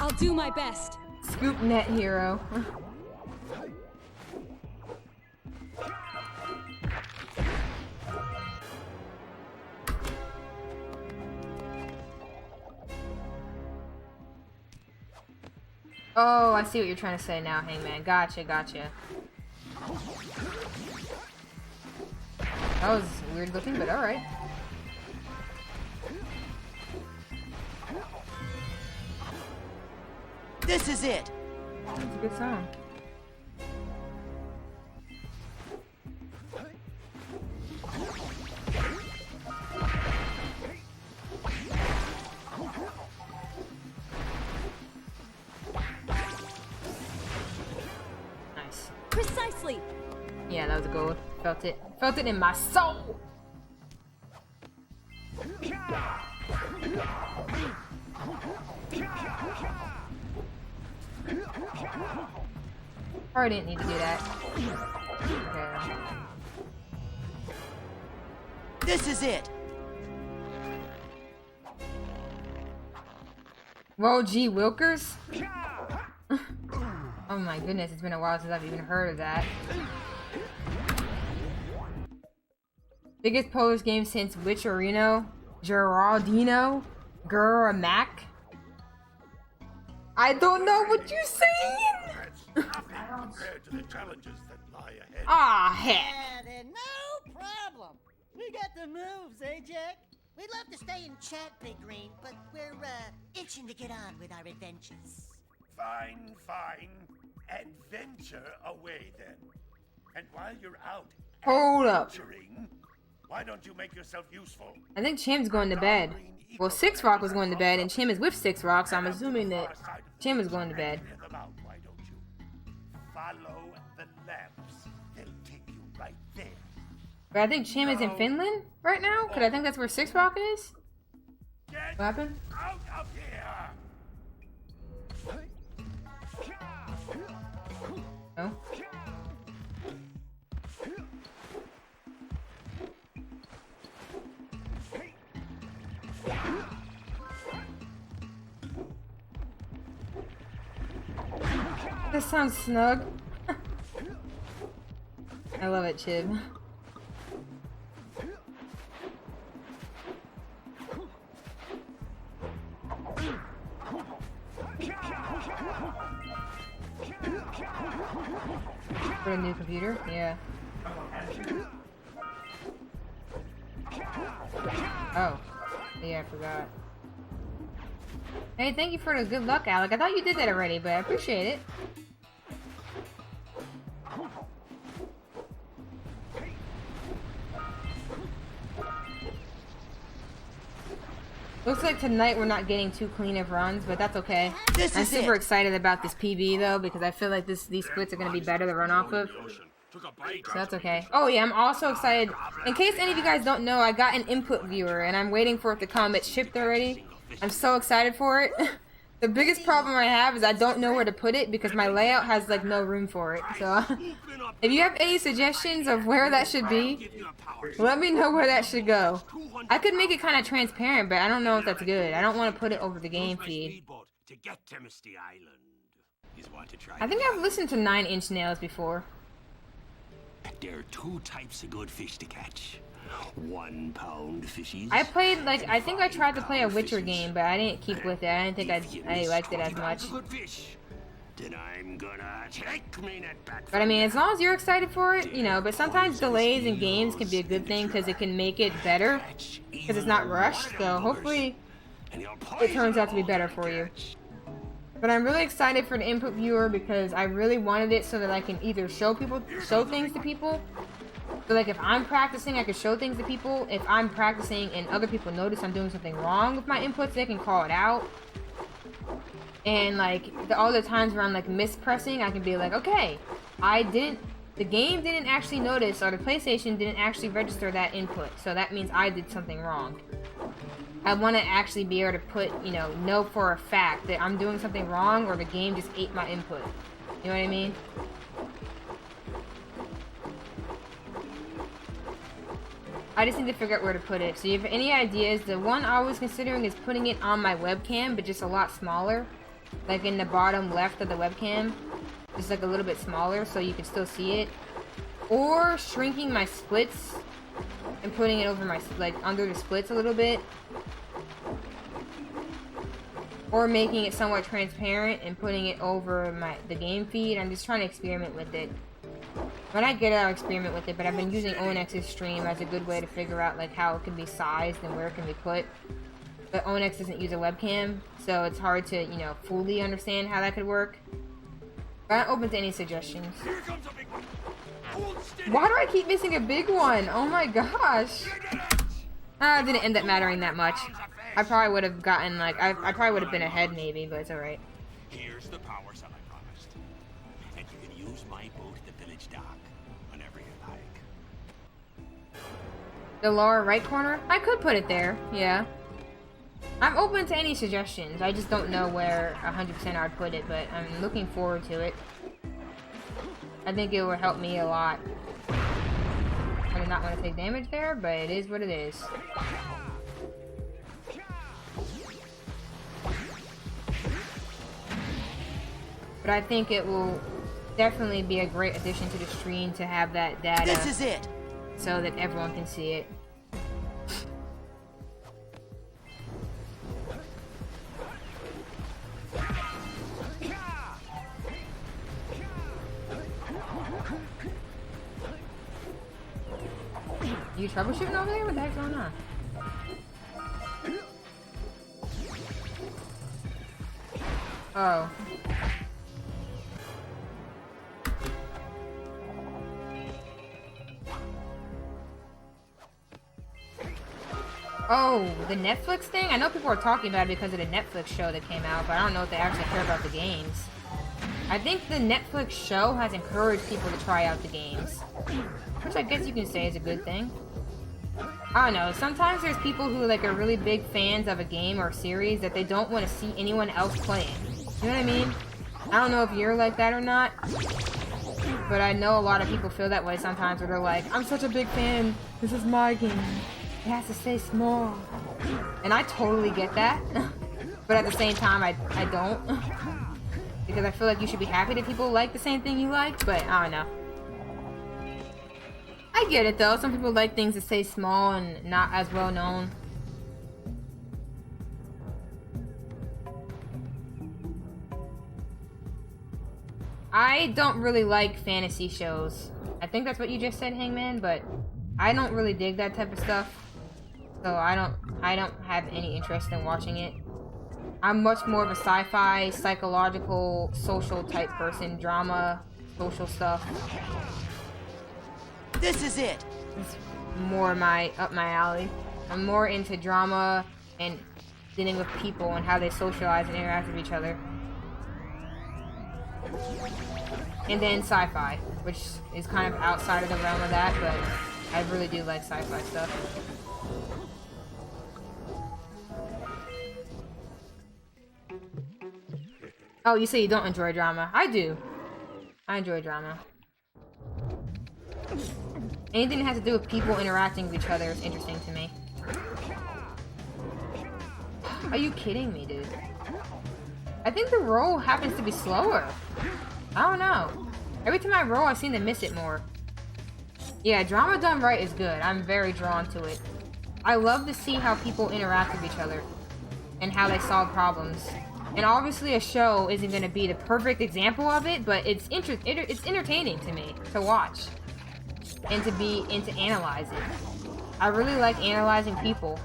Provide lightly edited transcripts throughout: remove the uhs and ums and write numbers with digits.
I'll do my best. Scoop net hero. Oh, I see what you're trying to say now, Hangman. Gotcha, gotcha. That was weird looking, but alright. This is it. That's a good song. Nice. Precisely. Yeah, that was a gold. Felt it. Felt it in my soul. Probably didn't need to do that. Okay. This is it. Whoa, G. Wilkers? Oh my goodness, it's been a while since I've even heard of that. Biggest Polish game since Witcherino? Geraldino? Mac? I don't know what you're saying! Compared to the challenges that lie ahead. Ah, heck. Yeah, then no problem. We got the moves, eh, Jack? We'd love to stay and chat, Big Green, but we're, itching to get on with our adventures. Fine, fine. Adventure away then. And while you're out Hold up. adventuring, why don't you make yourself useful? I think Chim's going to bed. Well, Six Rock was going to bed, and Chim is with Six Rock, so I'm assuming that Chim is going to bed. Clear them out, why don't you? Follow the lamps. They'll take you right there. But I think Chim is in Finland right now, because I think that's where Six Rock is. Get What happened? out of here! No. This sounds snug. I love it, Chib. For a new computer? Yeah. Oh. Yeah, I forgot. Hey, thank you for the good luck, Alec. I thought you did that already, but I appreciate it. Looks like tonight we're not getting too clean of runs, but that's okay. I'm super excited about this PB though, because I feel like these splits are going to be better to run off of. So that's okay. Oh yeah, I'm also excited. In case any of you guys don't know, I got an input viewer, and I'm waiting for it to come. It's shipped already. I'm so excited for it. The biggest problem I have is I don't know where to put it, because my layout has like no room for it. So if you have any suggestions of where that should be, let me know where that should go. I could make it kind of transparent, but I don't know if that's good. I don't want to put it over the game feed. I think I've listened to 9 Inch Nails before. There are 2 types of good fish to catch. 1 pound fishies. I played, like, I think I tried to play a Witcher game, but I didn't keep with it. I didn't think I liked it as much. Then I'm gonna take me net back. But I mean, as long as you're excited for it, you know, but sometimes delays in games can be a good thing because it can make it better because it's not rushed. So hopefully it turns out to be better for you. But I'm really excited for the input viewer because I really wanted it so that I can either show things to people. So like if I'm practicing, I can show things to people. If I'm practicing and other people notice I'm doing something wrong with my inputs, they can call it out. And like all the times where I'm like mispressing, I can be like, okay, the game didn't actually notice, or the PlayStation didn't actually register that input, so that means I did something wrong. I want to actually be able to put, you know for a fact that I'm doing something wrong, or the game just ate my input. You know what I mean? I just need to figure out where to put it. So if you have any ideas, the one I was considering is putting it on my webcam, but just a lot smaller. like in the bottom left of the webcam, just like a little bit smaller so you can still see it, or shrinking my splits and putting it over my, like, under the splits a little bit, or making it somewhat transparent and putting it over the game feed. I'm just trying to experiment with it. When I get it, I'll experiment with it, but I've been using ONX's stream as a good way to figure out like how it can be sized and where it can be put. But ONX doesn't use a webcam, so it's hard to, you know, fully understand how that could work. But I'm open to any suggestions. Why do I keep missing a big one? Oh my gosh. It didn't end up mattering that much. I probably would have gotten, like, I probably would have been ahead maybe, but it's alright. Here's the power cell I promised. And you can use my boat at the village dock whenever you like. The lower right corner? I could put it there, yeah. I'm open to any suggestions. I just don't know where 100% I'd put it, but I'm looking forward to it. I think it would help me a lot. I do not want to take damage there, but it is what it is. But I think it will definitely be a great addition to the stream to have that data. This is it. So that everyone can see it. You troubleshooting over there? What the heck's going on? Oh. Oh, the Netflix thing? I know people are talking about it because of the Netflix show that came out, but I don't know if they actually care about the games. I think the Netflix show has encouraged people to try out the games, which I guess you can say is a good thing. I don't know, sometimes there's people who like are really big fans of a game or a series that they don't want to see anyone else playing. You know what I mean? I don't know if you're like that or not, but I know a lot of people feel that way sometimes where they're like, I'm such a big fan, this is my game, it has to stay small. And I totally get that, but at the same time I don't, because I feel like you should be happy that people like the same thing you like, but I don't know. I get it though, some people like things that stay small and not as well known. I don't really like fantasy shows. I think that's what you just said, Hangman, but I don't really dig that type of stuff. So I don't have any interest in watching it. I'm much more of a sci-fi, psychological, social type person, drama, social stuff. This is it. It's more up my alley. I'm more into drama and dealing with people and how they socialize and interact with each other. And then sci-fi, which is kind of outside of the realm of that, but I really do like sci-fi stuff. Oh, you say you don't enjoy drama. I do. I enjoy drama. Anything that has to do with people interacting with each other is interesting to me. Are you kidding me, dude? I think the roll happens to be slower. I don't know. Every time I roll, I seem to miss it more. Yeah, drama done right is good. I'm very drawn to it. I love to see how people interact with each other and how they solve problems. And obviously a show isn't going to be the perfect example of it, but it's entertaining to me to watch and to analyze it. I really like analyzing people.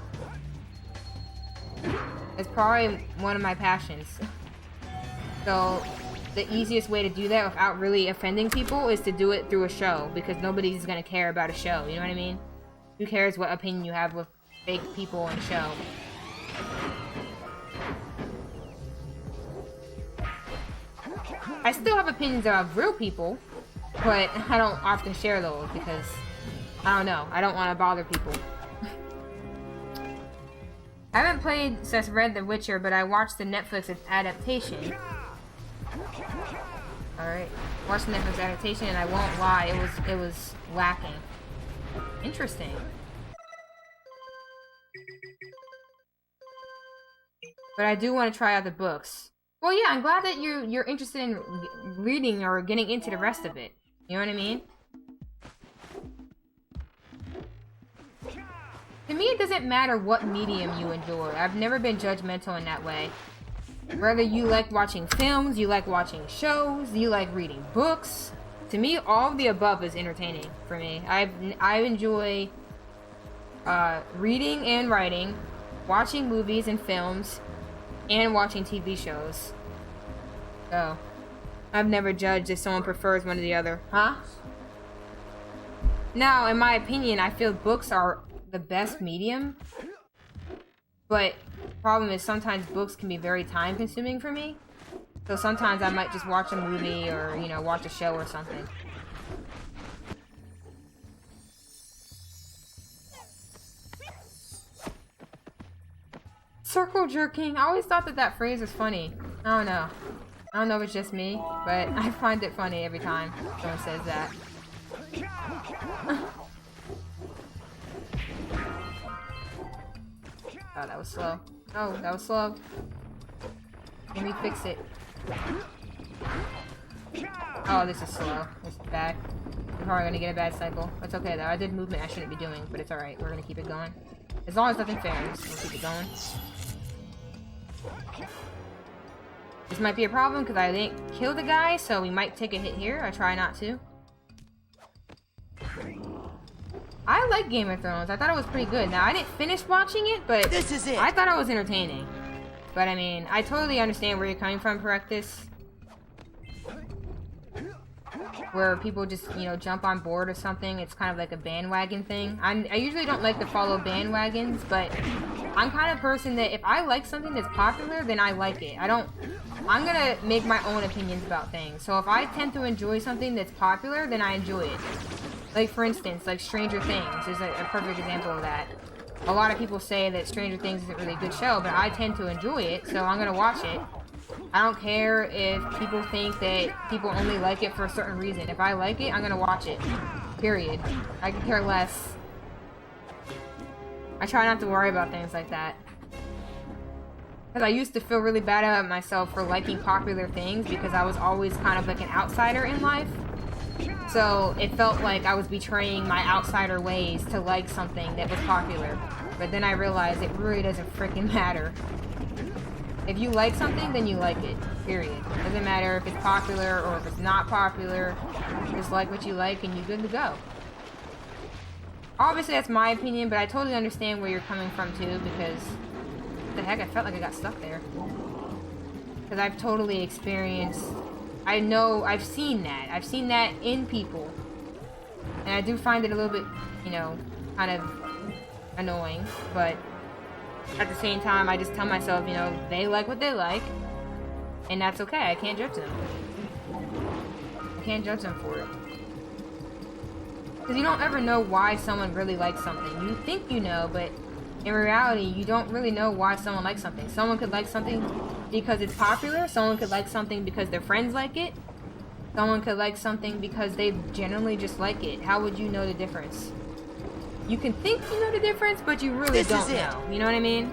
It's probably one of my passions. So the easiest way to do that without really offending people is to do it through a show, because nobody's going to care about a show, you know what I mean? Who cares what opinion you have with fake people in a show? I still have opinions about real people, but I don't often share those because, I don't know, I don't want to bother people. I haven't played since read The Witcher, but I watched the Netflix adaptation. Alright, watched the Netflix adaptation and I won't lie, it was lacking. Interesting. But I do want to try out the books. Well, yeah, I'm glad that you're interested in reading or getting into the rest of it. You know what I mean? To me, it doesn't matter what medium you enjoy. I've never been judgmental in that way. Whether you like watching films, you like watching shows, you like reading books. To me, all of the above is entertaining for me. I enjoy reading and writing, watching movies and films, and watching TV shows. So, I've never judged if someone prefers one or the other. Huh? Now, in my opinion, I feel books are the best medium. But the problem is sometimes books can be very time consuming for me. So sometimes I might just watch a movie or, you know, watch a show or something. Circle jerking. I always thought that phrase was funny. I don't know. I don't know if it's just me, but I find it funny every time someone says that. Oh, that was slow. Oh, that was slow. Let me fix it. Oh, this is slow. This is bad. I'm probably gonna get a bad cycle. That's okay though. I did movement I shouldn't be doing, but it's alright. We're gonna keep it going. As long as nothing fails, we'll keep it going. This might be a problem because I didn't kill the guy, so we might take a hit here. I try not to. I like Game of Thrones. I thought it was pretty good. Now, I didn't finish watching it, but This is it. I thought it was entertaining. But, I mean, I totally understand where you're coming from, Precursor. Where people just, you know, jump on board or something. It's kind of like a bandwagon thing. I usually don't like to follow bandwagons, but I'm kind of person that if I like something that's popular, then I like it. I'm gonna make my own opinions about things. So if I tend to enjoy something that's popular, then I enjoy it. Like, for instance, like Stranger Things is a perfect example of that. A lot of people say that Stranger Things isn't really a good show, but I tend to enjoy it, so I'm gonna watch it. I don't care if people think that people only like it for a certain reason. If I like it, I'm gonna watch it. Period. I could care less. I try not to worry about things like that. Because I used to feel really bad about myself for liking popular things because I was always kind of like an outsider in life. So it felt like I was betraying my outsider ways to like something that was popular. But then I realized it really doesn't freaking matter. If you like something, then you like it. Period. Doesn't matter if it's popular or if it's not popular. Just like what you like and you're good to go. Obviously that's my opinion, but I totally understand where you're coming from too, because what the heck, I felt like I got stuck there. Because I've totally experienced, I've seen that. I've seen that in people. And I do find it a little bit, you know, kind of annoying, but at the same time, I just tell myself, you know, they like what they like, and that's okay. I can't judge them. I can't judge them for it. Because you don't ever know why someone really likes something. You think you know, but in reality, you don't really know why someone likes something. Someone could like something because it's popular. Someone could like something because their friends like it. Someone could like something because they generally just like it. How would you know the difference? You can think you know the difference, but you really don't know. You know what I mean?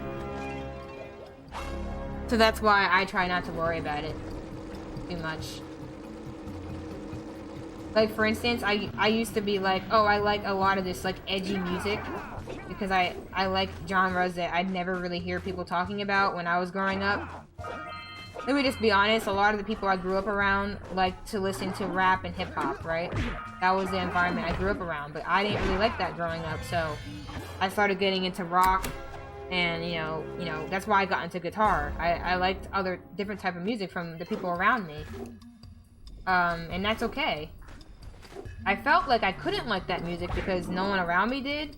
So that's why I try not to worry about it too much. Like, for instance, I used to be like, oh, I like a lot of this, like, edgy music. Because I like genres that I'd never really hear people talking about when I was growing up. Let me just be honest, a lot of the people I grew up around like to listen to rap and hip-hop, right? That was the environment I grew up around, but I didn't really like that growing up, so I started getting into rock, and you know, that's why I got into guitar. I liked other different type of music from the people around me. And that's okay. I felt like I couldn't like that music because no one around me did,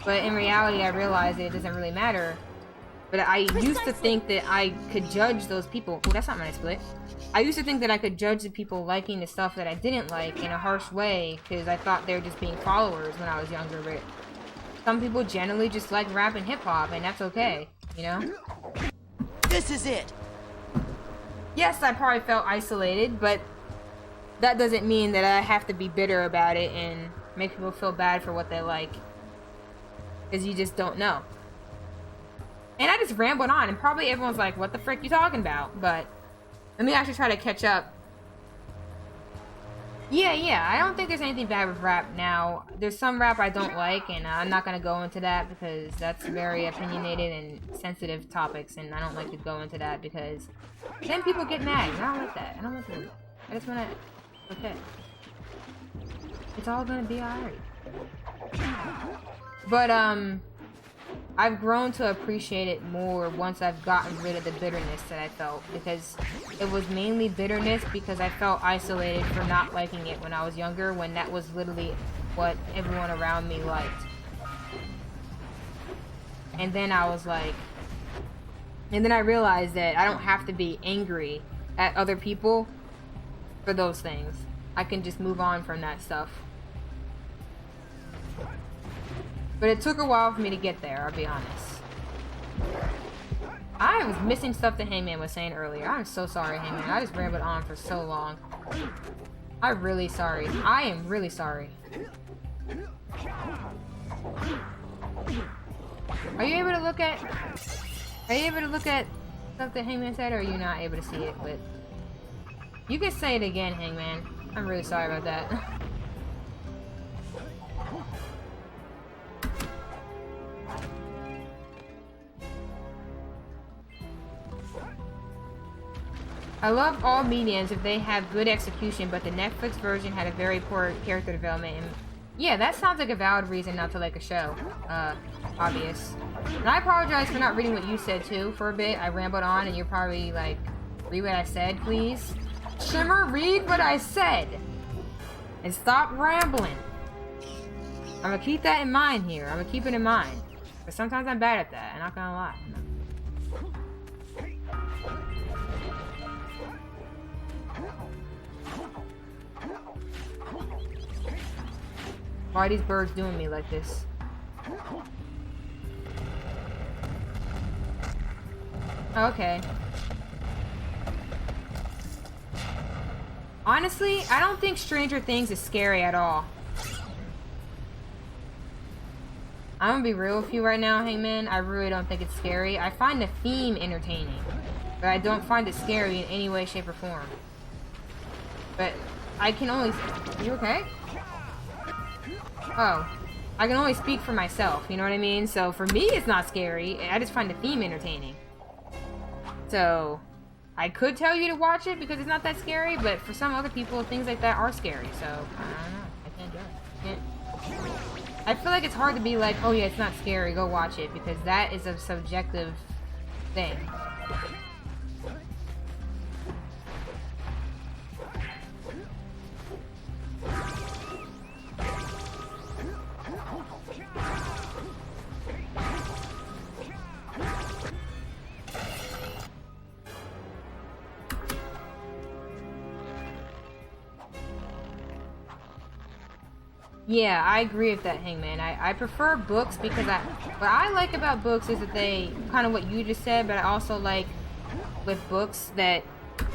but in reality I realized it doesn't really matter. But I used to think that I could judge those people. Oh, that's not my split. I used to think that I could judge the people liking the stuff that I didn't like in a harsh way because I thought they were just being followers when I was younger. But some people generally just like rap and hip-hop, and that's okay, you know? This is it. Yes, I probably felt isolated, but that doesn't mean that I have to be bitter about it and make people feel bad for what they like. Because you just don't know. And I just rambled on, and probably everyone's like, what the frick you talking about? But Let me actually try to catch up. Yeah, I don't think there's anything bad with rap now. There's some rap I don't like, and I'm not gonna go into that because that's very opinionated and sensitive topics, and I don't like to go into that because then people get mad, and I don't like that. I don't want to do that. I just wanna... Okay. It's all gonna be alright. But, I've grown to appreciate it more once I've gotten rid of the bitterness that I felt, because it was mainly bitterness because I felt isolated for not liking it when I was younger, when that was literally what everyone around me liked. And then I was like... And then I realized that I don't have to be angry at other people for those things. I can just move on from that stuff. But it took a while for me to get there, I'll be honest. I was missing stuff that Hangman was saying earlier. I'm so sorry, Hangman. I just rambled on for so long. I'm really sorry. I am really sorry. Are you able to look at... Are you able to look at stuff that Hangman said, or are you not able to see it? But you can say it again, Hangman. I'm really sorry about that. I love all mediums if they have good execution, but the Netflix version had a very poor character development. And yeah, that sounds like a valid reason not to like a show. Obvious. And I apologize for not reading what you said too for a bit. I rambled on and you're probably like, read what I said, please. Shimmer, read what I said! And stop rambling. I'm gonna keep that in mind here. I'm gonna keep it in mind. But sometimes I'm bad at that, I'm not gonna lie. Why are these birds doing me like this? Okay. Honestly, I don't think Stranger Things is scary at all. I'm gonna be real with you right now, Hangman. I really don't think it's scary. I find the theme entertaining, but I don't find it scary in any way, shape, or form. But I can only... You okay? Oh. I can only speak for myself, you know what I mean? So for me, it's not scary. I just find the theme entertaining. So, I could tell you to watch it because it's not that scary, but for some other people, things like that are scary. So, I don't know. I can't do it. I feel like it's hard to be like, oh yeah, it's not scary, go watch it, because that is a subjective thing. Yeah, I agree with that, Hangman. I prefer books because what I like about books is that they, kind of what you just said, but I also like with books that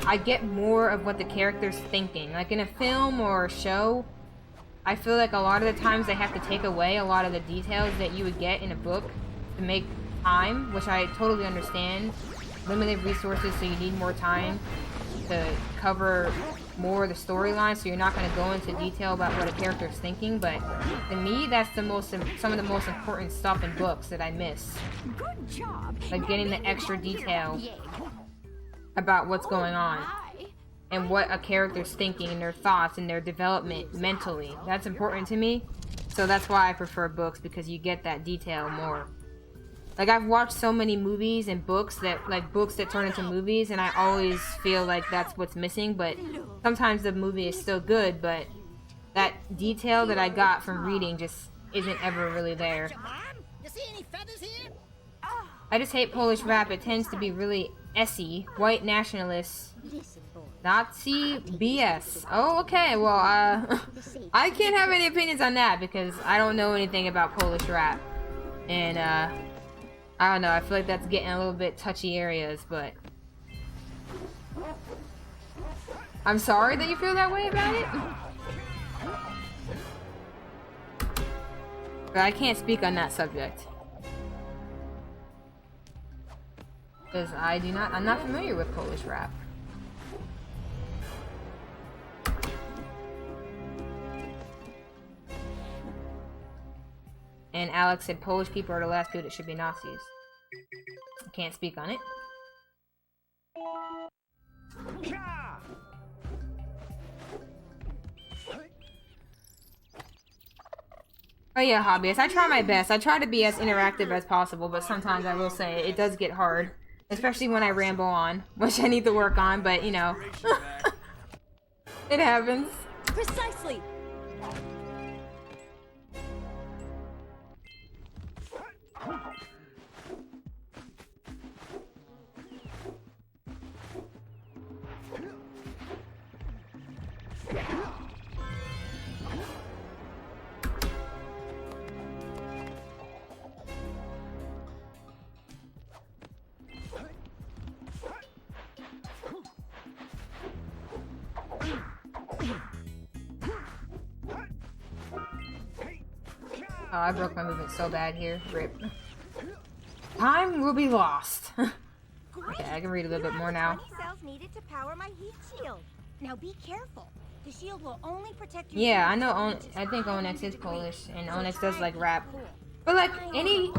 I get more of what the character's thinking. Like in a film or a show, I feel like a lot of the times they have to take away a lot of the details that you would get in a book to make time, which I totally understand. Limited resources, so you need more time to cover more of the storyline, so you're not going to go into detail about what a character's thinking, but to me, that's some of the most important stuff in books that I miss. Good job. Like getting the extra detail about what's going on and what a character's thinking and their thoughts and their development mentally. That's important to me, so that's why I prefer books, because you get that detail more. Like, I've watched so many movies and books that turn into movies, and I always feel like that's what's missing, but sometimes the movie is still good, but that detail that I got from reading just isn't ever really there. You see any feathers here? I just hate Polish rap. It tends to be really essy, white nationalists, Nazi BS. Oh, okay, well, I can't have any opinions on that, because I don't know anything about Polish rap, and, I don't know, I feel like that's getting a little bit touchy areas, but I'm sorry that you feel that way about it. But I can't speak on that subject. Because I'm not familiar with Polish rap. And Alex said Polish people are the last people that should be Nazis. I can't speak on it. Oh yeah, hobbyist. I try my best. I try to be as interactive as possible, but sometimes I will say it does get hard. Especially when I ramble on, which I need to work on, but you know. It happens. Precisely. Oh, I broke my movement so bad here. Rip. Time will be lost. Okay, I can read a little bit more now. 20 cells needed to power my heat shield. Now be careful. The shield will only protect you. Yeah, I know. I think Onyx is Polish, and Onyx does like rap. But like any,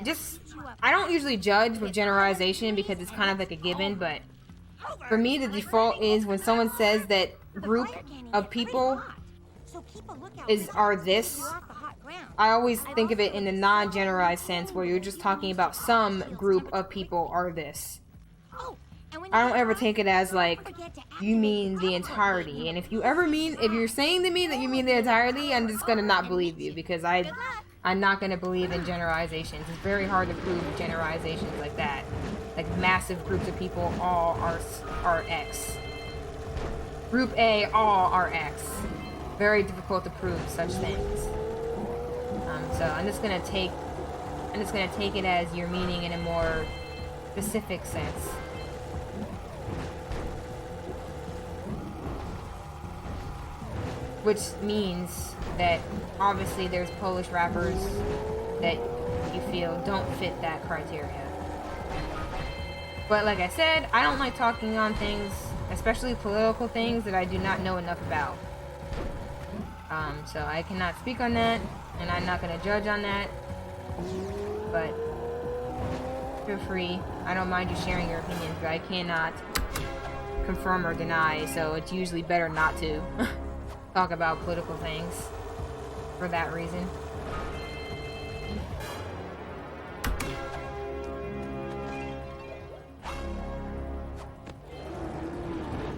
just I don't usually judge with generalization because it's kind of like a given. But for me, the default is when someone says that group of people are this, I always think of it in a non-generalized sense where you're just talking about some group of people are this. I don't ever take it as like you mean the entirety, and if you're saying to me that you mean the entirety, I'm just gonna not believe you because I'm not gonna believe in generalizations. It's very hard to prove generalizations like that, like massive groups of people all are X. Group A all are X. Very difficult to prove such things. So I'm just gonna take it as you're meaning in a more specific sense. Which means that obviously there's Polish rappers that you feel don't fit that criteria. But like I said, I don't like talking on things, especially political things, that I do not know enough about. So I cannot speak on that, and I'm not going to judge on that. But feel free. I don't mind you sharing your opinions, but I cannot confirm or deny, so it's usually better not to talk about political things for that reason.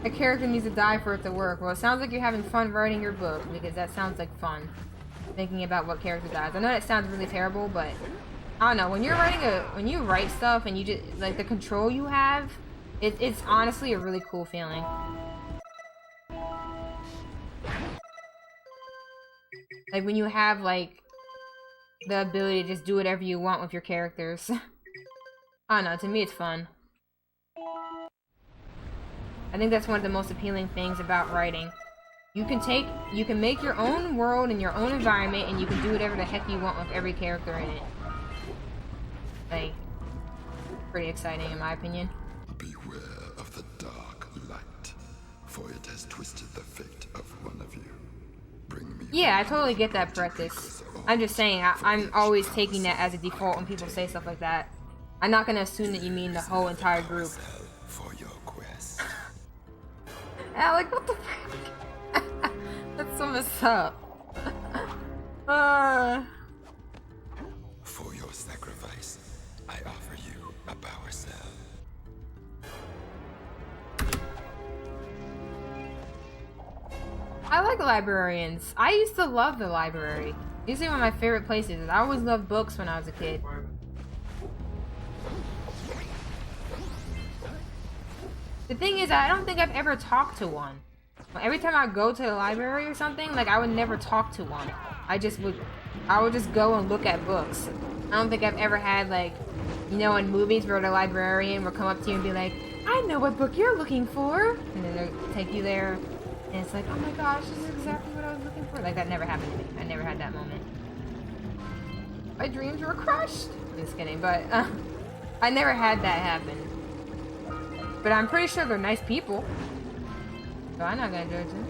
A character needs to die for it to work. Well, it sounds like you're having fun writing your book, because that sounds like fun. Thinking about what character dies. I know that sounds really terrible, but I don't know. When you're when you write stuff and you just like the control you have, it's honestly a really cool feeling. Like when you have like the ability to just do whatever you want with your characters. I don't know. To me, it's fun. I think that's one of the most appealing things about writing. You can make your own world and your own environment, and you can do whatever the heck you want with every character in it. Like, pretty exciting in my opinion. Beware of the dark light, for it has twisted the fate of one of you. Bring me. Yeah, I totally get that, Precursor. I'm just saying, I'm always taking that as a default when people say stuff like that. I'm not gonna assume that you mean the whole entire group. For your quest. Alec, what the frick? That's so messed up. For your sacrifice, I offer you a power cell. I like librarians. I used to love the library. These are one of my favorite places. I always loved books when I was a kid. The thing is, I don't think I've ever talked to one. Every time I go to the library or something, like I would never talk to one. I would just go and look at books. I don't think I've ever had like, you know, in movies where the librarian will come up to you and be like, I know what book you're looking for. And then they'll take you there. And it's like, oh my gosh, this is exactly what I was looking for. Like that never happened to me. I never had that moment. My dreams were crushed. Just kidding, but I never had that happen. But I'm pretty sure they're nice people. So I'm not gonna judge them.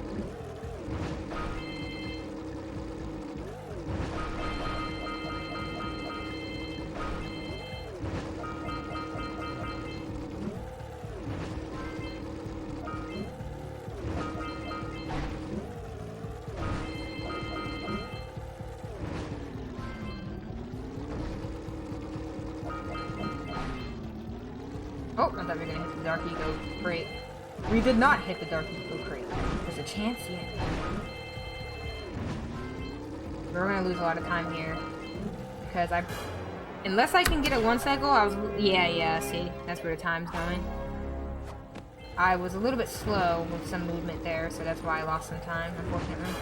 I thought we were gonna hit the Dark Eco crate. We did not hit the Dark Eco crate. There's a chance yet. We're gonna lose a lot of time here. Because unless I can get it 1 cycle, yeah, see, that's where the time's going. I was a little bit slow with some movement there, so that's why I lost some time, unfortunately.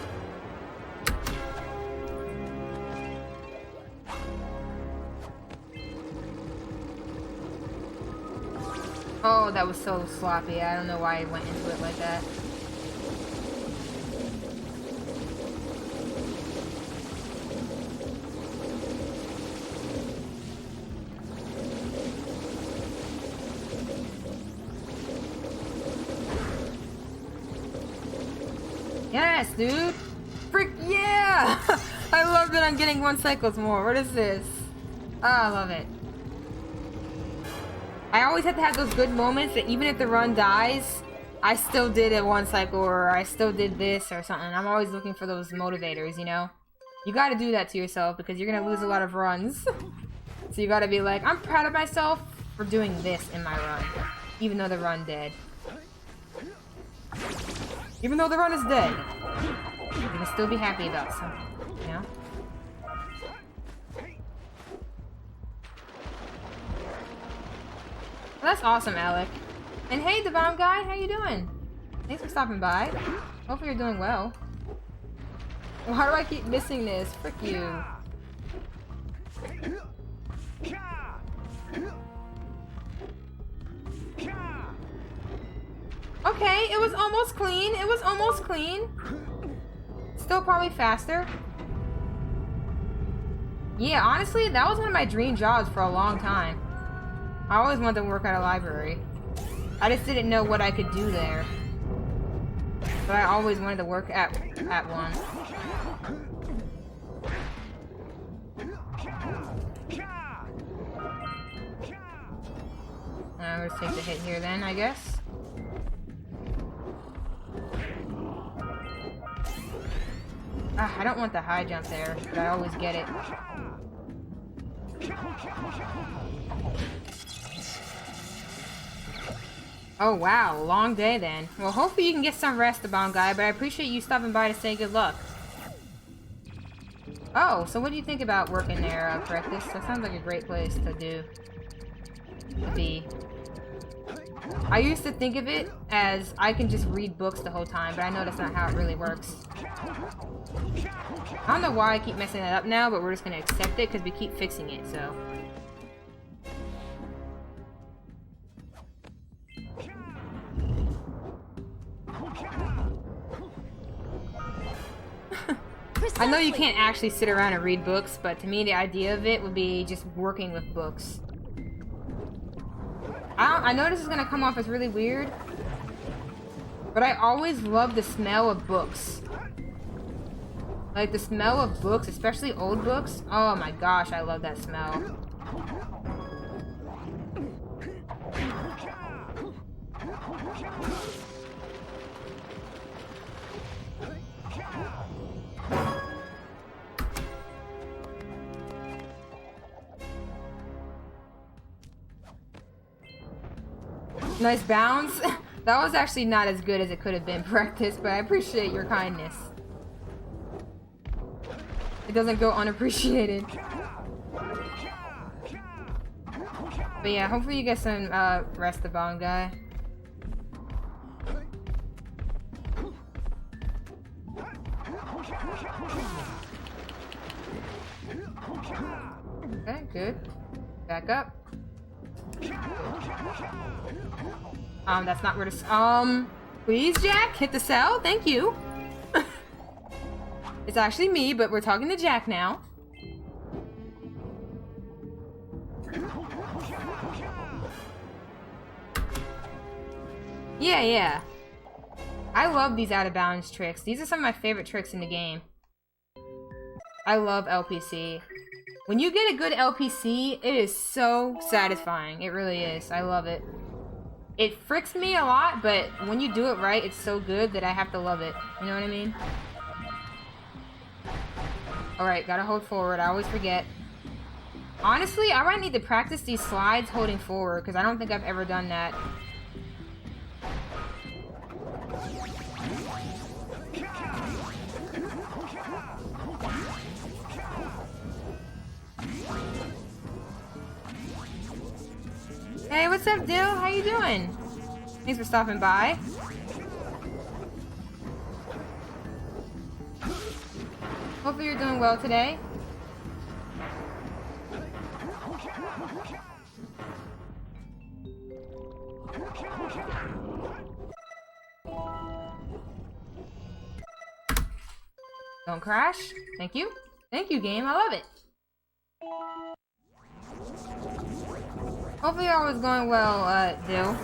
Oh, that was so sloppy. I don't know why I went into it like that. Yes, dude! Frick yeah! I love that I'm getting 1 cycles more. What is this? Oh, I love it. I always have to have those good moments that even if the run dies, I still did it 1 cycle, or I still did this or something. I'm always looking for those motivators, you know? You gotta do that to yourself because you're gonna lose a lot of runs. So you gotta be like, I'm proud of myself for doing this in my run. Even though the run dead. Even though the run is dead. You can still be happy about something, you know? Well, that's awesome, Alec. And hey, the bomb guy, how you doing? Thanks for stopping by. Hopefully you're doing well. Why do I keep missing this? Frick you. Okay, it was almost clean. It was almost clean. Still probably faster. Yeah, honestly, that was one of my dream jobs for a long time. I always wanted to work at a library. I just didn't know what I could do there. But I always wanted to work at one. I'm gonna take the hit here then, I guess. I don't want the high jump there, but I always get it. Oh wow, long day then. Well, hopefully you can get some rest, the bomb guy, but I appreciate you stopping by to say good luck. Oh, so what do you think about working there, Precursor? That sounds like a great place to be. I used to think of it as I can just read books the whole time, but I know that's not how it really works. I don't know why I keep messing that up now, but we're just gonna accept it because we keep fixing it, so. I know you can't actually sit around and read books, but to me the idea of it would be just working with books. I know this is gonna come off as really weird, but I always love the smell of books. Like the smell of books, especially old books. Oh my gosh, I love that smell. Nice bounce. That was actually not as good as it could have been practiced, but I appreciate your kindness. It doesn't go unappreciated. But yeah, hopefully you get some rest, the bomb guy. Okay, good. Back up. That's not where to... please, Jak, hit the cell. Thank you. It's actually me, but we're talking to Jak now. Yeah. I love these out-of-bounds tricks. These are some of my favorite tricks in the game. I love LPC. When you get a good LPC, it is so satisfying. It really is. I love it. It fricks me a lot, but when you do it right, it's so good that I have to love it. You know what I mean? Alright, gotta hold forward. I always forget. Honestly, I might need to practice these slides holding forward, because I don't think I've ever done that. Hey, what's up, Dill? How you doing? Thanks for stopping by. Hopefully you're doing well today. Don't crash. Thank you. Thank you, game. I love it. Hopefully all was going well, Dill.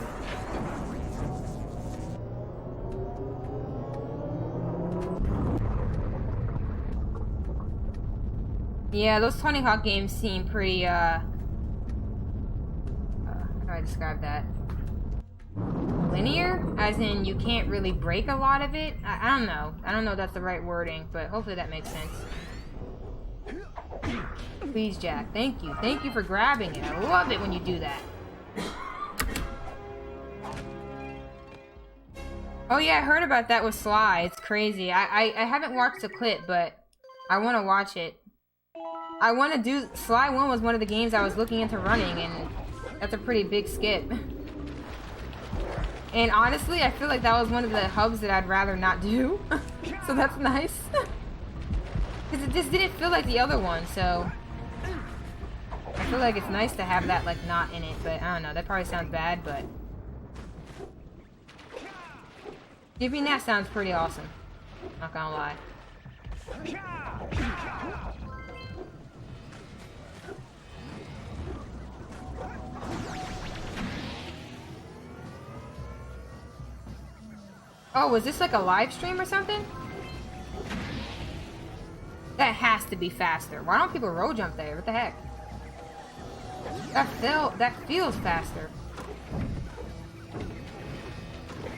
Yeah, those Tony Hawk games seem pretty, how do I describe that? Linear? As in, you can't really break a lot of it? I don't know. I don't know if that's the right wording, but hopefully that makes sense. Please, Jack. Thank you. Thank you for grabbing it. I love it when you do that. Oh yeah, I heard about that with Sly. It's crazy. I haven't watched the clip, but I want to watch it. I want to do... Sly 1 was one of the games I was looking into running, and that's a pretty big skip. And honestly, I feel like that was one of the hubs that I'd rather not do. So that's nice. Because it just didn't feel like the other one, so... I feel like it's nice to have that, like, not in it, but I don't know. That probably sounds bad, but... Giving that sounds pretty awesome. Not gonna lie. Oh, was this like a live stream or something? That has to be faster. Why don't people roll jump there? What the heck? That feels faster.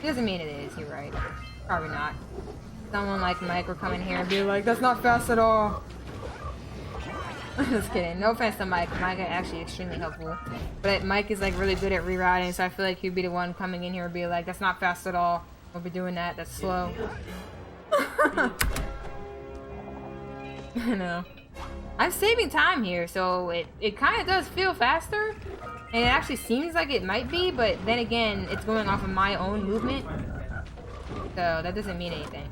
Doesn't mean it is, you're right. Probably not. Someone like Mike will come in here and be like, that's not fast at all. Just kidding. No offense to Mike. Mike is actually extremely helpful. But Mike is like really good at rerouting, so I feel like he'd be the one coming in here and be like, that's not fast at all. We'll be doing that. That's slow. I know. I'm saving time here, so it kind of does feel faster. And it actually seems like it might be, but then again, it's going off of my own movement. So that doesn't mean anything.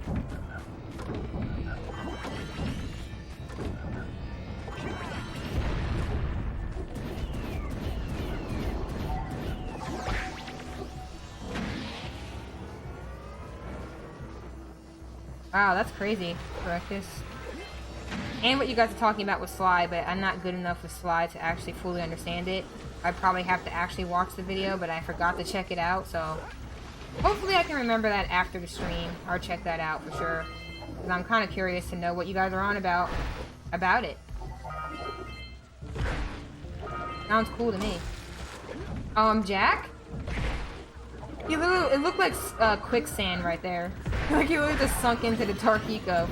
Wow, that's crazy. Precursor. And what you guys are talking about with Sly, but I'm not good enough with Sly to actually fully understand it. I probably have to actually watch the video, but I forgot to check it out, so... Hopefully I can remember that after the stream, or check that out for sure. Because I'm kind of curious to know what you guys are on about it. Sounds cool to me. Jack? It looked like quicksand right there. Like he literally just sunk into the dark eco.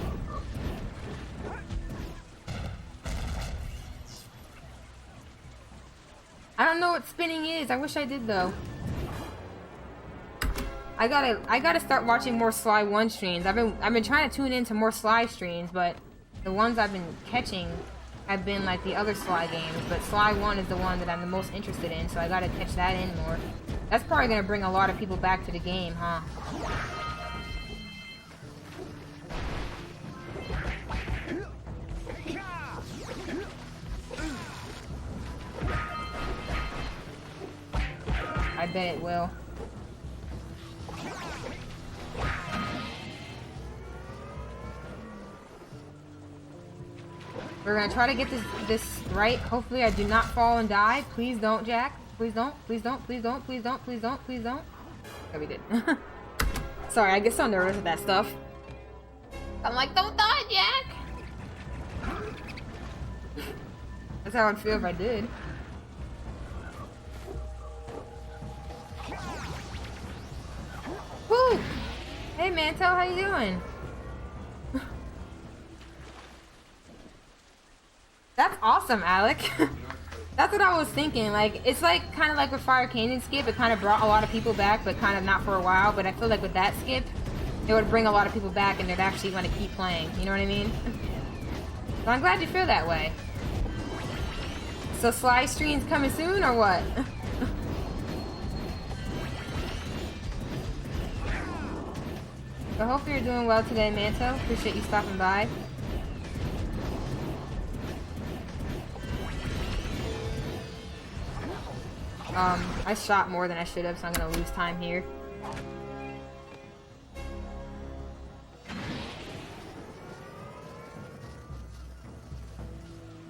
I don't know what spinning is. I wish I did though. I gotta start watching more Sly 1 streams. I've been trying to tune into more Sly streams, but the ones I've been catching have been like the other Sly games. But Sly 1 is the one that I'm the most interested in, so I gotta catch that in more. That's probably gonna bring a lot of people back to the game, huh? I bet it will. We're gonna try to get this right. Hopefully I do not fall and die. Please don't, Jack. Please don't. Please don't. Please don't. Please don't. Please don't. Please don't. Okay, we did. Sorry, I get so nervous with that stuff. I'm like, don't die, Jack. That's how I'd feel if I did. Woo! Hey, Mantel, how you doing? That's awesome, Alec. That's what I was thinking. Like, it's like kind of like with Fire Canyon skip. It kind of brought a lot of people back, but kind of not for a while. But I feel like with that skip, it would bring a lot of people back, and they'd actually want to keep playing. You know what I mean? So I'm glad you feel that way. So Sly streams coming soon, or what? I hope you're doing well today, Manto. Appreciate you stopping by. I shot more than I should have, so I'm gonna lose time here.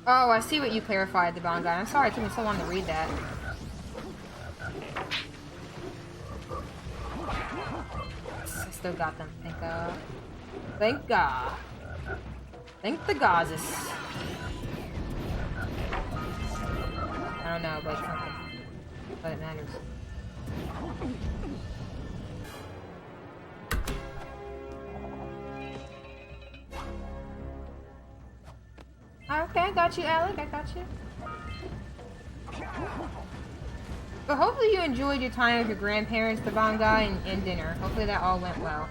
Oh, I see what you clarified, the Bond guy. I'm sorry it took me so long to read that. I still got them. Thank God. Thank God. Thank the goddess. I don't know, but something. But it matters. Okay, I got you, Alec. I got you. But hopefully you enjoyed your time with your grandparents, the Bond guy, and dinner. Hopefully that all went well.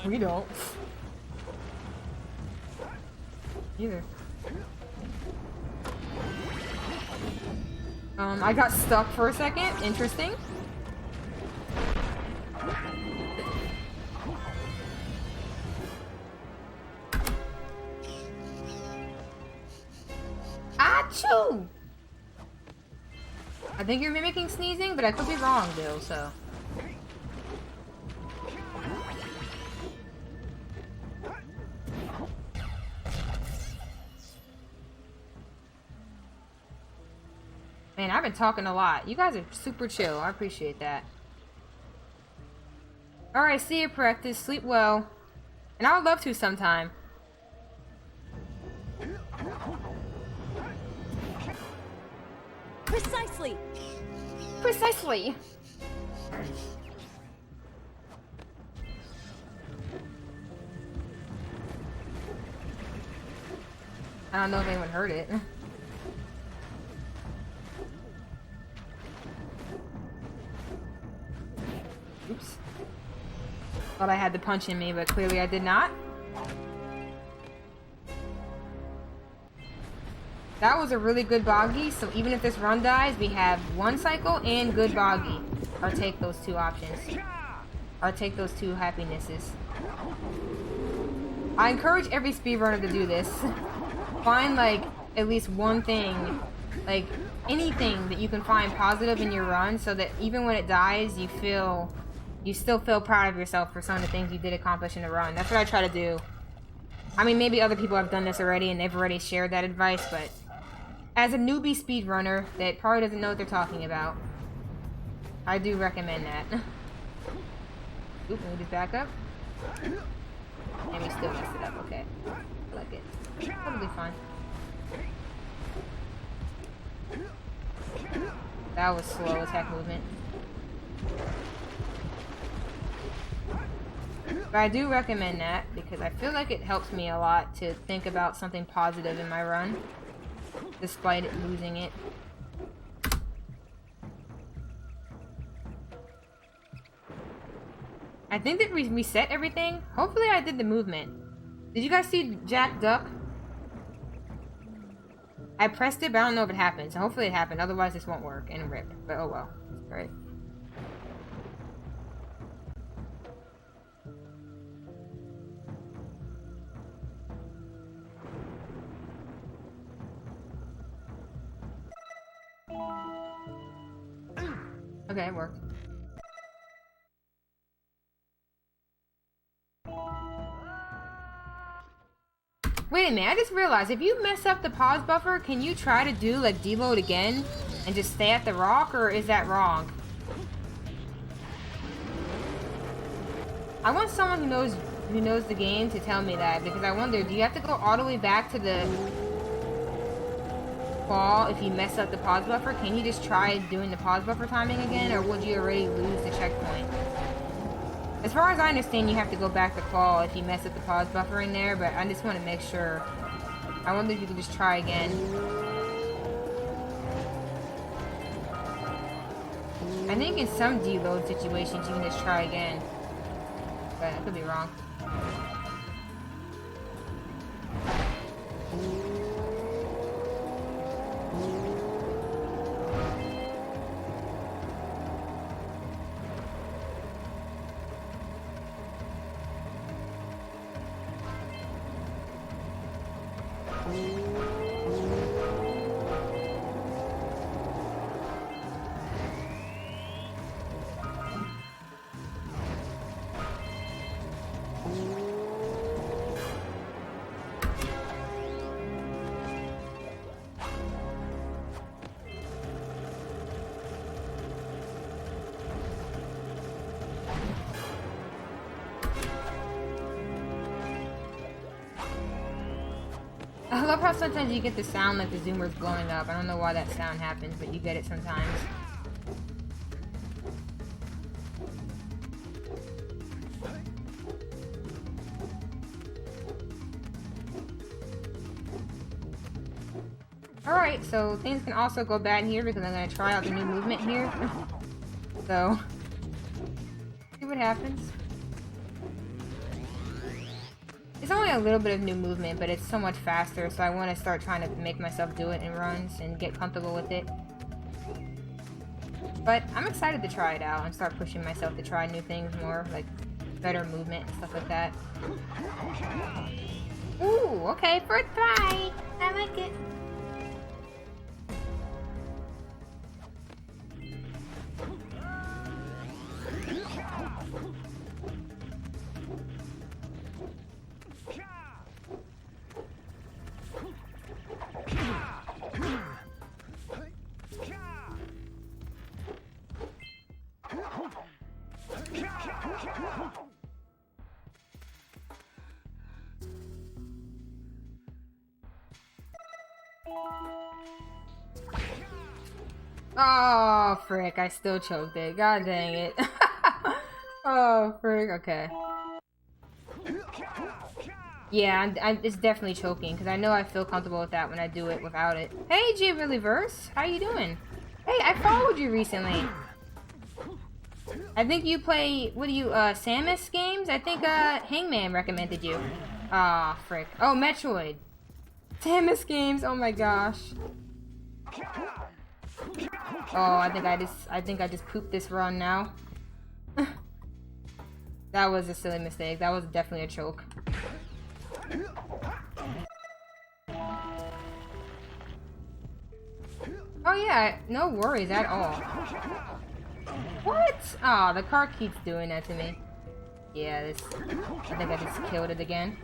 We don't. Either. I got stuck for a second. Interesting. Achoo! I think you're mimicking sneezing, but I could be wrong, Bill, so. Man, I've been talking a lot. You guys are super chill. I appreciate that. Alright, see you, practice. Sleep well. And I would love to sometime. Precisely. Precisely. I don't know if anyone heard it. Oops. Thought I had the punch in me, but clearly I did not. That was a really good boggy, so even if this run dies, we have one cycle and good boggy. Or take those two options. Or take those two happinesses. I encourage every speedrunner to do this. Find, like, at least one thing, like, anything that you can find positive in your run, so that even when it dies, you still feel proud of yourself for some of the things you did accomplish in the run. That's what I try to do. I mean, maybe other people have done this already, and they've already shared that advice, but as a newbie speedrunner that probably doesn't know what they're talking about, I do recommend that. Oop, let me just back up. And we still messed it up, okay. I like it. Totally fine. That was slow attack movement. But I do recommend that because I feel like it helps me a lot to think about something positive in my run, despite it losing it. I think that we reset everything. Hopefully I did the movement. Did you guys see Jack duck? I pressed it, but I don't know if it happened. So hopefully it happened. Otherwise this won't work and rip. But oh well. Alright. Okay, it worked. Wait a minute, I just realized, if you mess up the pause buffer, can you try to do, like, deload again and just stay at the rock, or is that wrong? I want someone who knows the game to tell me that, because I wonder, do you have to go all the way back to the fall if you mess up the pause buffer? Can you just try doing the pause buffer timing again, or would you already lose the checkpoint? As far as I understand, you have to go back to call if you mess up the pause buffering there, but I just want to make sure. I wonder if you can just try again. I think in some deload situations you can just try again. But I could be wrong. I love how sometimes you get the sound like the zoomer's blowing up. I don't know why that sound happens, but you get it sometimes. Alright, so things can also go bad here because I'm going to try out the new movement here. So, see what happens. It's only a little bit of new movement, but it's so much faster, so I want to start trying to make myself do it in runs and get comfortable with it. But I'm excited to try it out and start pushing myself to try new things more, like better movement and stuff like that. Ooh, okay, first try! I like it. Oh, frick, I still choked it. God dang it. Oh, frick, okay. Yeah, it's definitely choking, because I know I feel comfortable with that when I do it without it. Hey, J Reallyverse, how you doing? Hey, I followed you recently. I think you play, what do you, Samus games? I think, Hangman recommended you. Ah, frick. Oh, Metroid. Samus games, oh my gosh. Oh, I think I just pooped this run now. That was a silly mistake. That was definitely a choke. Oh yeah, no worries at all. What? Oh, the car keeps doing that to me. Yeah, I think I just killed it again.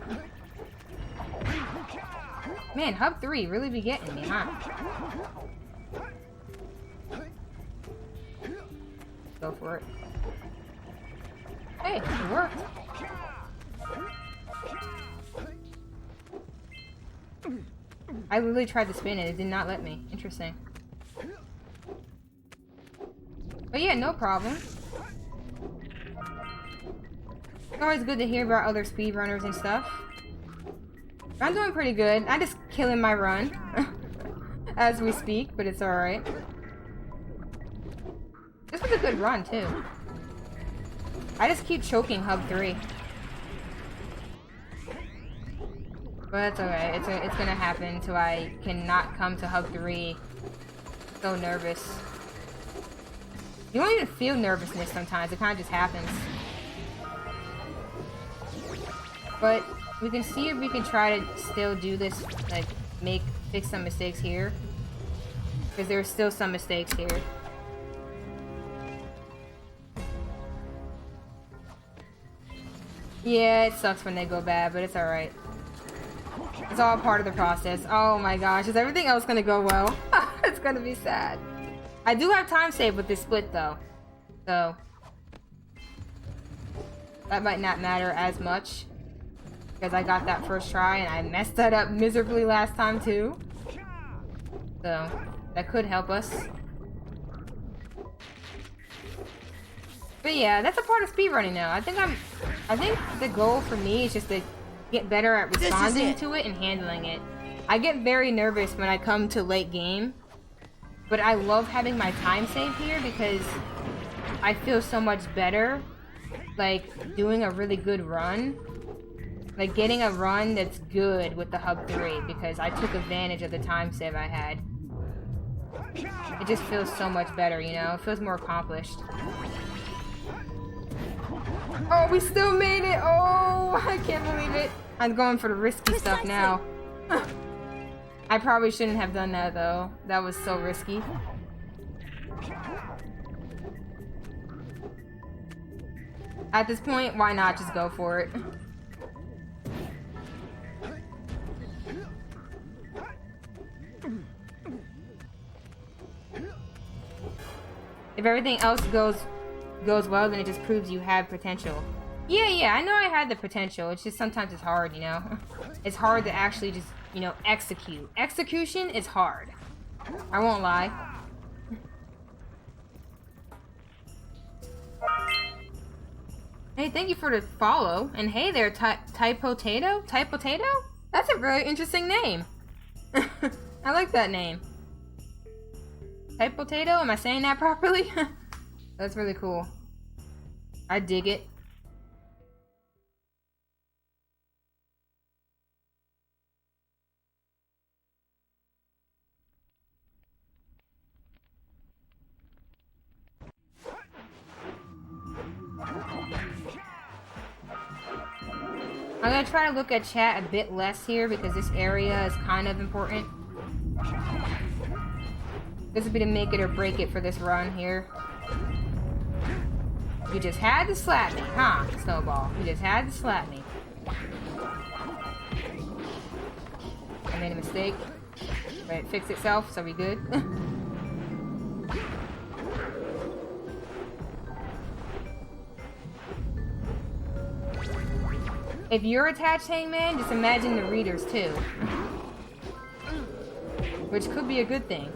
Man, Hub 3 really be getting me, huh? Go for it. Hey, it worked. I literally tried to spin it. It did not let me. Interesting. But yeah, no problem. It's always good to hear about other speedrunners and stuff. I'm doing pretty good. I'm just killing my run as we speak, but it's alright. This was a good run, too. I just keep choking Hub 3. But that's alright. It's gonna happen until I cannot come to Hub 3. So nervous. You don't even feel nervousness sometimes. It kind of just happens. But we can see if we can try to still do this, like, fix some mistakes here. Because there's still some mistakes here. Yeah, it sucks when they go bad, but it's alright. It's all part of the process. Oh my gosh, is everything else gonna go well? It's gonna be sad. I do have time save with this split though. So that might not matter as much. Because I got that first try and I messed that up miserably last time too. So that could help us. But yeah, that's a part of speedrunning now. I think the goal for me is just to get better at responding to it and handling it. I get very nervous when I come to late game, but I love having my time save here because I feel so much better, like, doing a really good run. Like, getting a run that's good with the Hub 3 because I took advantage of the time save I had. It just feels so much better, you know? It feels more accomplished. Oh, we still made it! Oh, I can't believe it. I'm going for the risky stuff now. I probably shouldn't have done that, though. That was so risky. At this point, why not just go for it? If everything else goes well, then it just proves you have potential. Yeah, I know I had the potential. It's just sometimes it's hard, you know? It's hard to actually just, you know, execute. Execution is hard. I won't lie. Hey, thank you for the follow. And hey there, Type Potato? Type Potato? That's a really interesting name. I like that name. Type Potato? Am I saying that properly? That's really cool. I dig it. I'm gonna try to look at chat a bit less here because this area is kind of important. This would be to make it or break it for this run here. You just had to slap me, huh, Snowball? You just had to slap me. I made a mistake. But it fixed itself, so we good. If you're attached, Hangman, just imagine the readers too. Which could be a good thing.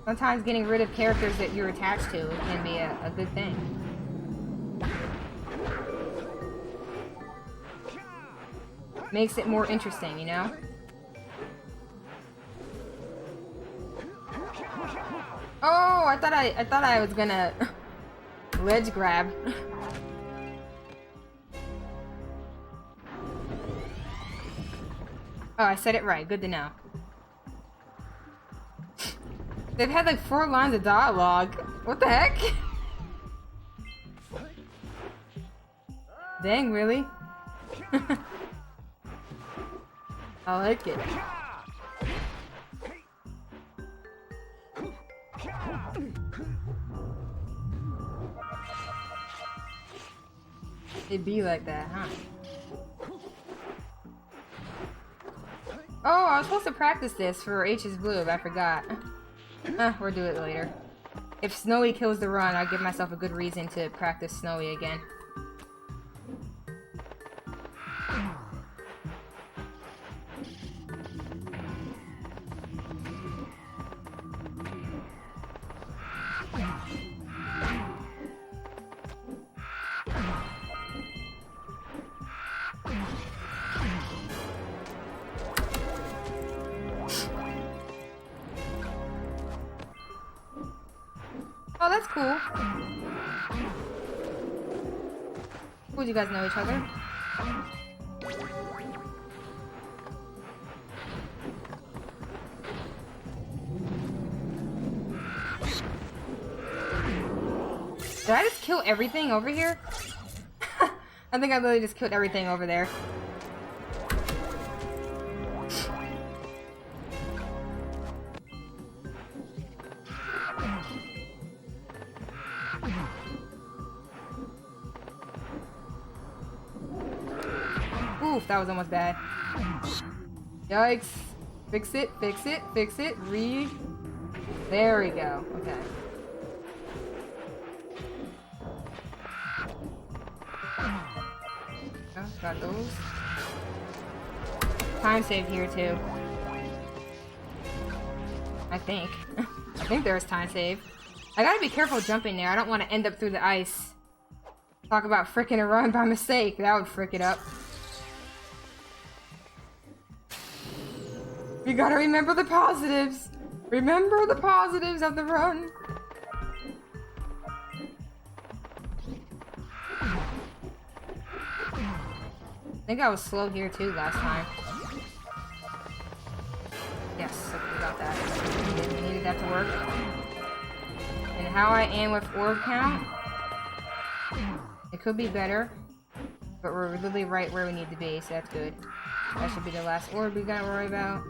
Sometimes getting rid of characters that you're attached to can be a good thing. Makes it more interesting, you know? Oh, I thought I was gonna ledge grab. Oh, I said it right. Good to know. They've had like 4 lines of dialogue. What the heck? Dang, really? I like it. It'd be like that, huh? Oh, I was supposed to practice this for H's Blue, but I forgot. We'll do it later. If Snowy kills the run, I'll give myself a good reason to practice Snowy again. Oh, that's cool. Cool, you guys know each other. Did I just kill everything over here? I think I literally just killed everything over there. Oof, that was almost bad. Yikes. Fix it, fix it, fix it. Read. There we go. Okay. Oh, got those. Time save here too. I think. I think there's time save. I gotta be careful jumping there. I don't want to end up through the ice. Talk about fricking a run by mistake. That would frick it up. You gotta remember the positives. Remember the positives of the run. I think I was slow here too last time. Yes, we got that. We needed that to work. And how I am with orb count, it could be better, but we're literally right where we need to be, so that's good. That should be the last orb we gotta worry about.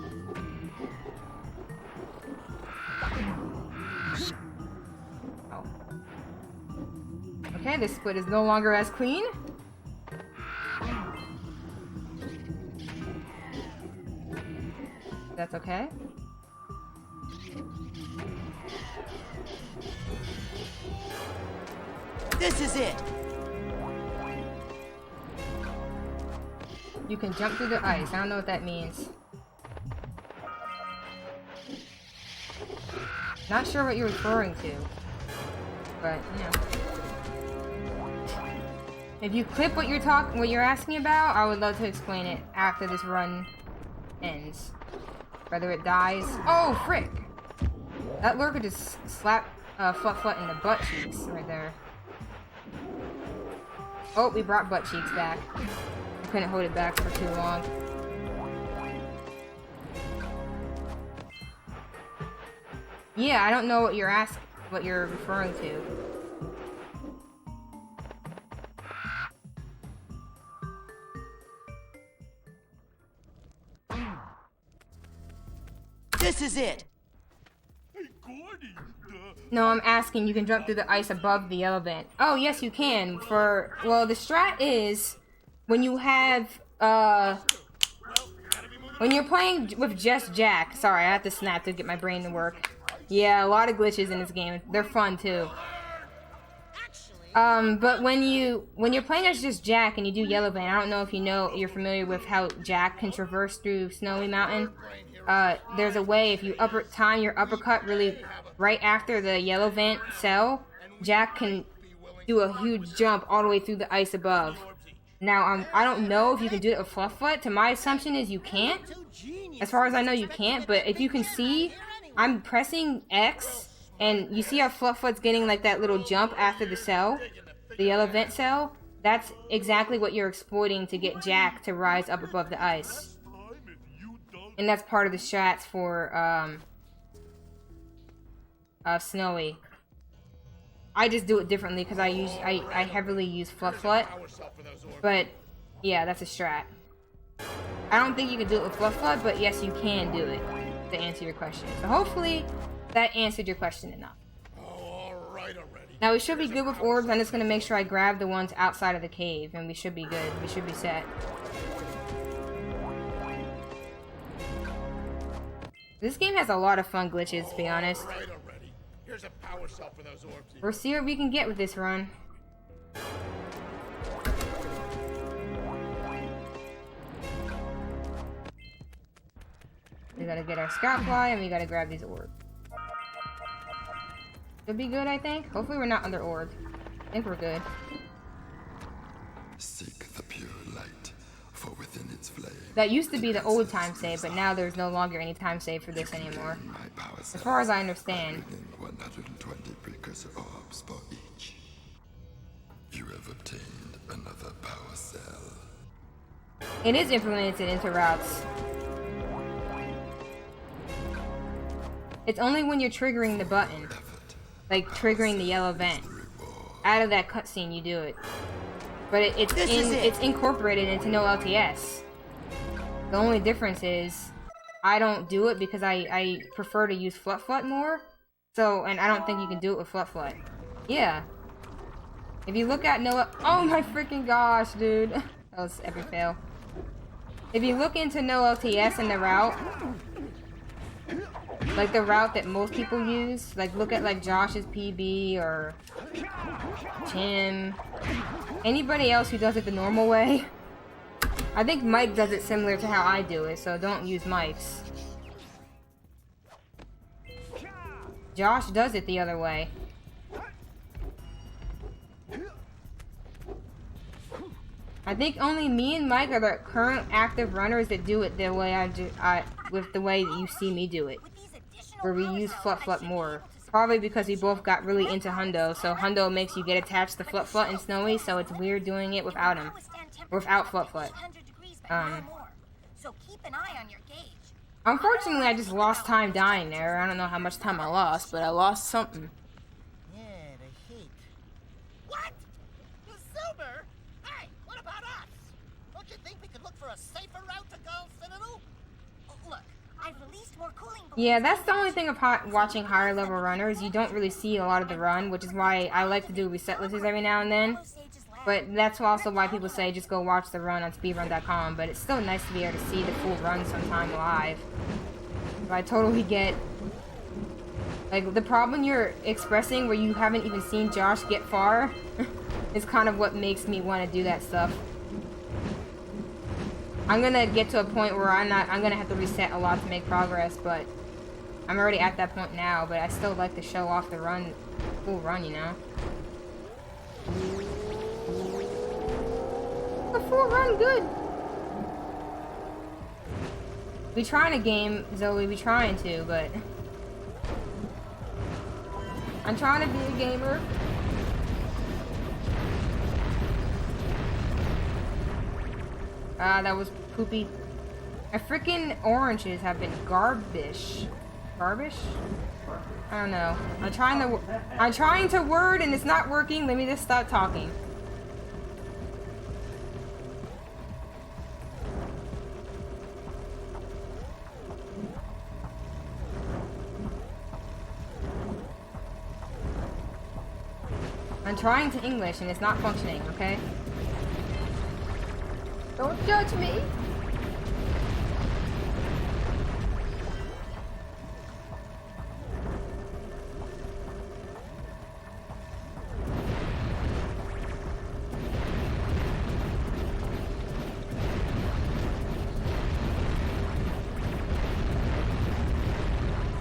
Oh. Okay, this split is no longer as clean. That's okay. This is it. You can jump through the ice. I don't know what that means. Not sure what you're referring to. But, you know. If you clip what you're asking about, I would love to explain it after this run ends. Whether it dies. Oh, frick! That lurker just slapped Flut in the butt cheeks right there. Oh, we brought butt cheeks back. I couldn't hold it back for too long. Yeah, I don't know what you're referring to. This is it. No, I'm asking, you can jump through the ice above the yellow vent. Oh, yes, you can. Well, the strat is, when you have, when you're playing with just Jak. Sorry, I have to snap to get my brain to work. Yeah, a lot of glitches in this game. They're fun, too. But when you're playing as just Jak and you do yellow vent, I don't know if you're familiar with how Jak can traverse through Snowy Mountain. There's a way, if you time your uppercut really right after the yellow vent cell, Jak can do a huge jump all the way through the ice above. Now, I don't know if you can do it with Flufffoot. To my assumption is you can't. As far as I know, you can't. But if you can see, I'm pressing X, and you see how Flufffoot's getting like that little jump after the cell, the yellow vent cell. That's exactly what you're exploiting to get Jak to rise up above the ice. And that's part of the strats for Snowy. I just do it differently because I heavily use Flufffoot. But yeah, that's a strat. I don't think you can do it with Flufffoot, but yes, you can do it to answer your question. So hopefully that answered your question enough. Now we should be good with orbs. I'm just gonna make sure I grab the ones outside of the cave, and we should be good. We should be set. This game has a lot of fun glitches, to be honest. Here's a power cell for those orbs. We'll see what we can get with this run. We gotta get our scout fly, and we gotta grab these orbs. Should be good, I think. Hopefully we're not under orb. I think we're good. Seek the pure light, for within its flame. That used to be the old time save, but now there's no longer any time save for this anymore. As far as I understand. 120 precursor orbs for each. You have obtained another power cell. It is implemented into routes. It's only when you're triggering the button. Like triggering the yellow vent. Out of that cutscene you do it. But it's incorporated into no LTS. The only difference is I don't do it because I prefer to use Flufffoot more. So, and I don't think you can do it with Flufffoot. Yeah. If you look at oh my freaking gosh, dude. That was epic fail. If you look into no LTS in the route, like the route that most people use, like look at like Josh's PB or Tim, anybody else who does it the normal way. I think Mike does it similar to how I do it, so don't use Mike's. Josh does it the other way. I think only me and Mike are the current active runners that do it the way I do, with the way that you see me do it. Where we use Flut Flut more. Probably because we both got really into Hundo, so Hundo makes you get attached to Flut Flut and Snowy, so it's weird doing it without him. Without Flut Flut. So keep an eye on your gauge. Unfortunately, I just lost time dying there. I don't know how much time I lost, but I lost something. Yeah, the heat. What? You Silver? Hey, what about us? Don't you think we could look for a safer route to Gull Citadel? Look, I've released more cooling balloons. Yeah, that's the only thing of watching higher level runners. You don't really see a lot of the run, which is why I like to do reset lists every now and then. But that's also why people say just go watch the run on speedrun.com, but it's still nice to be able to see the full run sometime live. But I totally get, like, the problem you're expressing where you haven't even seen Josh get far is kind of what makes me want to do that stuff. I'm gonna get to a point where I'm gonna have to reset a lot to make progress, but I'm already at that point now, but I still like to show off the run, full run, you know? The full run, good. We trying to game, Zoe, we trying to, but I'm trying to be a gamer. That was poopy. My freaking oranges have been garbage. Garbage? I don't know. I'm trying to word and it's not working. Let me just stop talking. I'm trying to English and it's not functioning, okay? Don't judge me!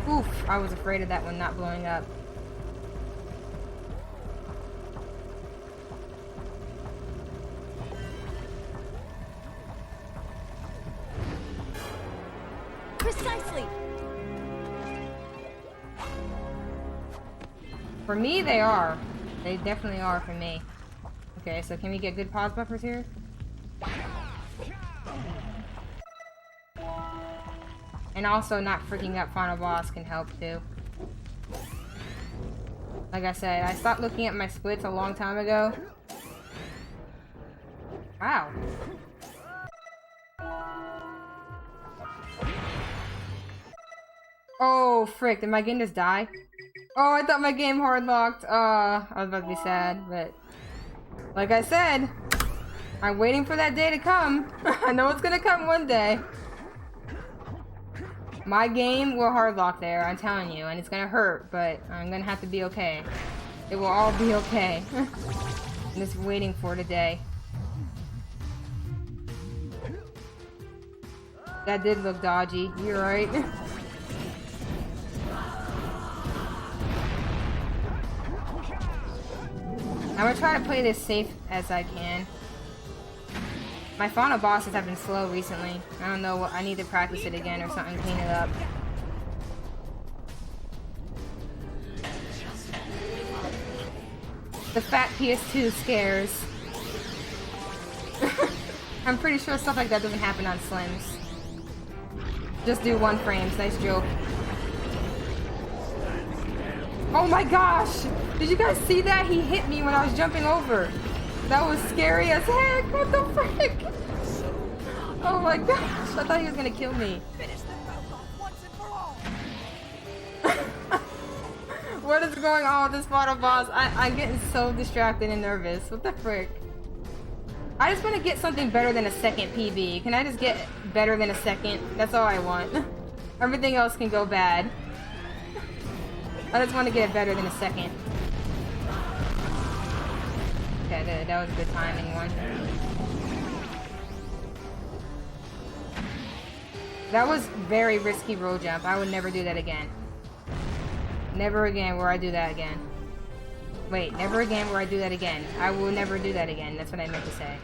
Oof, I was afraid of that one not blowing up. Precisely. For me, they are. They definitely are for me. Okay, so can we get good pause buffers here? And also not freaking up final boss can help too. Like I said, I stopped looking at my splits a long time ago. Wow. Oh, frick, did my game just die? Oh, I thought my game hard locked. I was about to be sad, but like I said, I'm waiting for that day to come. I know it's gonna come one day. My game will hard lock there, I'm telling you, and it's gonna hurt, but I'm gonna have to be okay. It will all be okay. I'm just waiting for today. That did look dodgy, you're right. I'm gonna try to play this safe as I can. My final bosses have been slow recently. I don't know what, I need to practice it again or something, clean it up. The fat PS2 scares. I'm pretty sure stuff like that doesn't happen on Slims. Just do 1 frames, nice joke. Oh my gosh! Did you guys see that? He hit me when I was jumping over. That was scary as heck! What the frick? Oh my gosh! I thought he was gonna kill me. What is going on with this final boss? I'm getting so distracted and nervous. What the frick? I just want to get something better than a second PB. Can I just get better than a second? That's all I want. Everything else can go bad. I just want to get it better than a second. Okay, good. That was a good timing one. That was very risky roll jump. I would never do that again. Never again will I do that again. Wait, never again will I do that again. I will never do that again. That's what I meant to say.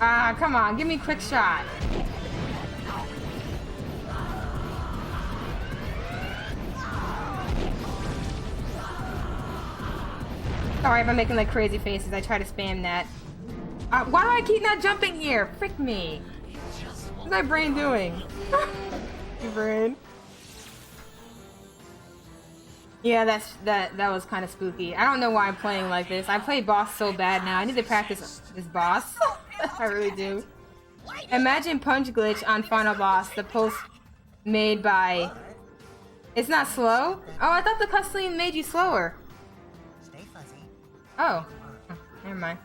Ah, come on. Give me a quick shot. Sorry if I'm making like crazy faces. I try to spam that. Why do I keep not jumping here? Frick me. What's my brain doing? Your brain. Yeah, that was kind of spooky. I don't know why I'm playing like this. I play boss so bad now. I need to practice this boss. I really do. Imagine punch glitch on final boss. The post made by... It's not slow? Oh, I thought the cutscene made you slower. Oh. Never mind.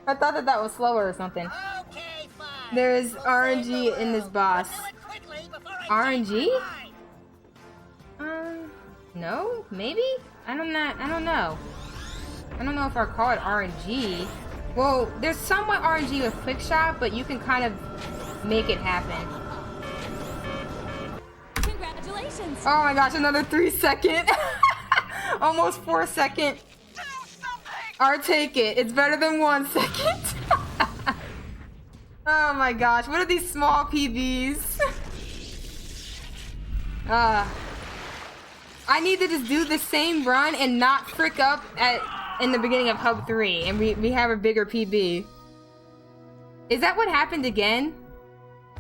I thought that was slower or something. Okay, fine. There's RNG in this boss. RNG? No? Maybe? I don't know. I don't know if I call it RNG. Well, there's somewhat RNG with quick shot, but you can kind of make it happen. Congratulations! Oh my gosh, another 3 second. Almost 4 second. Or take it. It's better than 1 second. Oh my gosh, what are these small PBs? I need to just do the same run and not frick up in the beginning of Hub 3, and we have a bigger PB. Is that what happened again?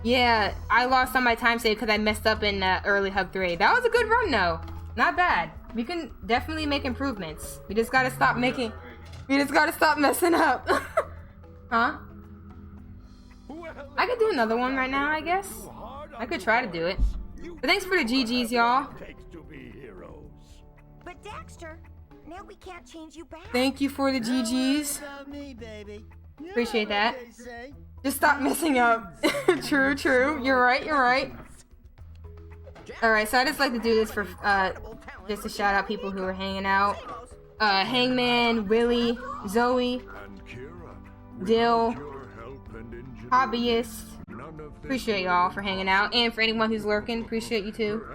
Yeah, I lost on my time save because I messed up in early Hub 3. That was a good run though. Not bad. We can definitely make improvements. We just gotta stop messing up. Huh? I could do another one right now, I guess. I could try to do it. But thanks for the GGs, y'all. But Daxter, now we can't change you back. Thank you for the GGs. Appreciate that. Just stop messing up. True. You're right. Alright, so I just like to do this for, just to shout out people who are hanging out. Hangman, Willie, Zoe, Dill, Hobbyist. Appreciate y'all for hanging out. And for anyone who's lurking, appreciate you too.